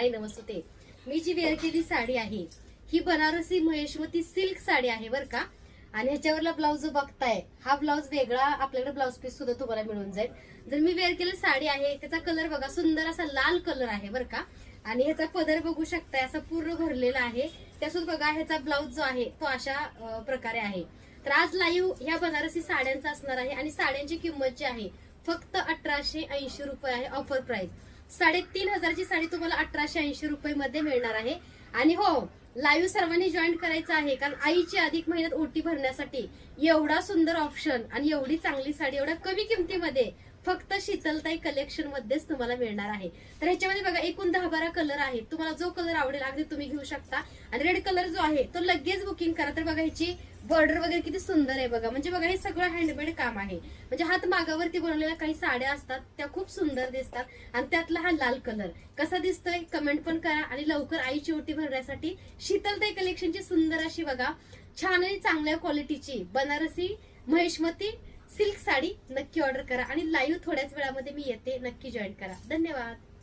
हाय नमस्ते. मी जी wear केली साडी आहे ही Banarasi Maheshwari silk sari आहे बरं का. आणि ह्याच्यावरला ब्लाऊज जो बघताय हा ब्लाऊज वेगळा आपल्याकडे ब्लाऊज पीस सुद्धा तुम्हाला मिळून जाईल. जर मी वेअर केलेली साडी आहे त्याचा कलर बघा सुंदर असा लाल कलर आहे बरं का. आणि ह्याचा पदर बघू शकताय असा पूर्ण भरलेला आहे. त्यासोबत बघा ह्याचा ब्लाऊज जो आहे तो अशा प्रकारे आहे. तर आज लाईव्ह ह्या बनारसी साड्यांचा असणार आहे आणि साड्यांची किंमत जी आहे फक्त 1880 रुपये आहे. ऑफर प्राइस 3500ची साडी तुम्हाला 1880 रुपये मध्ये मिळणार आहे. आणि हो लाईव्ह सर्वांनी जॉईन करायचं आहे कारण आईची अधिक महिन्यात ओटी भरण्यासाठी एवढा सुंदर ऑप्शन आणि एवढी चांगली साडी एवढ्या कमी किमतीमध्ये फक्त शीतलताई कलेक्शन मध्येच तुम्हाला मिळणार आहे. तर ह्याच्यामध्ये बघा एकूण 10-12 कलर आहेत. तुम्हाला जो कलर आवडेल अगदी तुम्ही घेऊ शकता. आणि रेड कलर जो आहे तो लगेच बुकिंग करा. तर बघा ह्याची बॉर्डर वगैरे किती सुंदर आहे बघा. म्हणजे बघा हे सगळं हँडमेड काम आहे. म्हणजे हात मागावरती बनवलेल्या काही साड्या असतात त्या खूप सुंदर दिसतात. आणि त्यातला हा लाल कलर कसा दिसतोय कमेंट पण करा. आणि लवकर आईची ओटी भरण्यासाठी शीतलताई कलेक्शनची सुंदर अशी बघा छान आणि चांगल्या क्वालिटीची बनारसी महेश्वरी सिल्क साडी नक्की ऑर्डर करा. आणि लाईव्ह थोड्याच वेळामध्ये मी येते. नक्की जॉईन करा. धन्यवाद.